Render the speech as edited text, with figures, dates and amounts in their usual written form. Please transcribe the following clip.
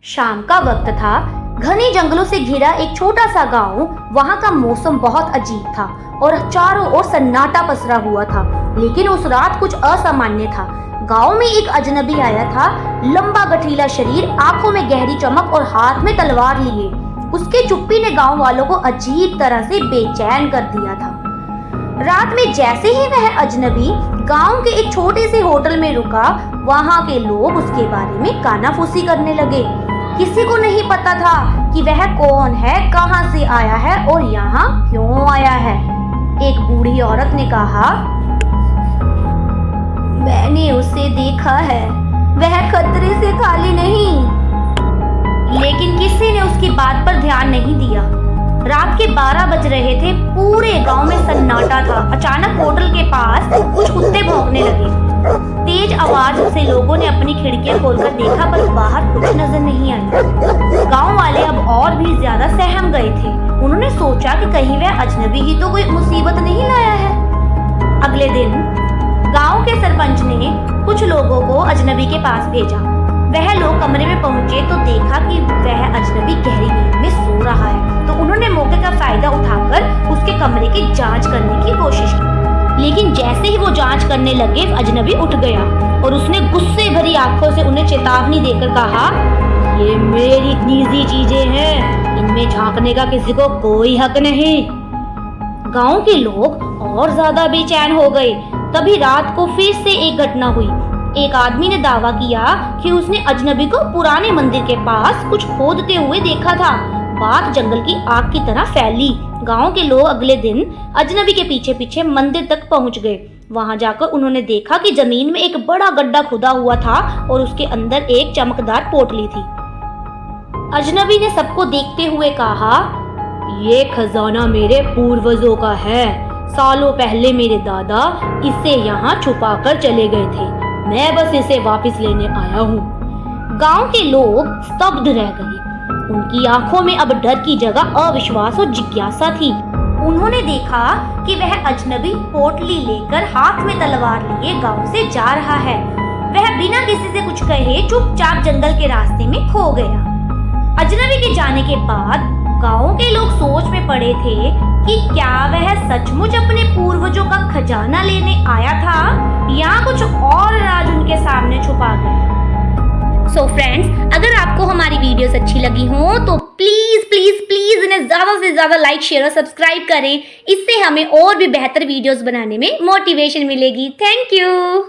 शाम का वक्त था। घने जंगलों से घिरा एक छोटा सा गांव। वहां का मौसम बहुत अजीब था और चारों ओर सन्नाटा पसरा हुआ था। लेकिन उस रात कुछ असामान्य था। गांव में एक अजनबी आया था। लंबा गठीला शरीर, आंखों में गहरी चमक और हाथ में तलवार लिए। उसकी चुप्पी ने गांव वालों को अजीब तरह से बेचैन कर दिया था। रात में जैसे ही वह अजनबी गांव के एक छोटे से होटल में रुका, वहां के लोग उसके बारे में कानाफूसी करने लगे। किसी को नहीं पता था कि वह कौन है, कहां से आया है और यहाँ क्यों आया है। एक बूढ़ी औरत ने कहा, मैंने उसे देखा है, वह खतरे से खाली नहीं। लेकिन किसी ने उसकी बात पर ध्यान नहीं दिया। रात के 12 बज रहे थे। पूरे गांव में सन्नाटा था। अचानक होटल के पास कुछ कुत्ते भौंकने लगे। तेज आवाज से लोगों ने अपनी खिड़कियां खोलकर देखा, पर बाहर कुछ नजर नहीं आया। गांव वाले अब और भी ज्यादा सहम गए थे। उन्होंने सोचा कि कहीं वह अजनबी ही तो कोई मुसीबत नहीं लाया है। अगले दिन गांव के सरपंच ने कुछ लोगों को अजनबी के पास भेजा। वह लोग कमरे में पहुंचे तो देखा कि वह अजनबी गहरी नींद में सो रहा है। तो उन्होंने मौके का फायदा उठाकर उसके कमरे की जांच करने की कोशिश की। लेकिन जैसे ही वो जांच करने लगे, अजनबी उठ गया और उसने गुस्से भरी आंखों से उन्हें चेतावनी देकर कहा, ये मेरी निजी चीजें हैं, इनमें झांकने का किसी को कोई हक नहीं। गांव के लोग और ज्यादा बेचैन हो गए। तभी रात को फिर से एक घटना हुई। एक आदमी ने दावा किया कि उसने अजनबी को पुराने मंदिर के पास कुछ खोदते हुए देखा था। बात जंगल की आग की तरह फैली। गांव के लोग अगले दिन अजनबी के पीछे पीछे मंदिर तक पहुंच गए। वहां जाकर उन्होंने देखा कि जमीन में एक बड़ा गड्ढा खुदा हुआ था और उसके अंदर एक चमकदार पोटली थी। अजनबी ने सबको देखते हुए कहा, ये खजाना मेरे पूर्वजों का है। सालों पहले मेरे दादा इसे यहाँ छुपा कर चले गए थे। मैं बस इसे वापस लेने आया हूँ। गांव के लोग स्तब्ध रह गए। उनकी आंखों में अब डर की जगह अविश्वास और जिज्ञासा थी। उन्होंने देखा कि वह अजनबी पोटली लेकर हाथ में तलवार लिए गांव से जा रहा है। वह बिना किसी से कुछ कहे चुपचाप जंगल के रास्ते में खो गया। अजनबी के जाने के बाद गांव के लोग सोच में पड़े थे कि क्या वह सचमुच अपने पूर्वजों का खजाना लेने आया था या कुछ और राज उनके सामने छुपा गया। सो फ्रेंड्स, अगर आपको हमारी वीडियोस अच्छी लगी हो तो प्लीज प्लीज प्लीज इन्हें ज्यादा से ज्यादा लाइक, शेयर और सब्सक्राइब करें। इससे हमें और भी बेहतर वीडियोस बनाने में मोटिवेशन मिलेगी। Thank you.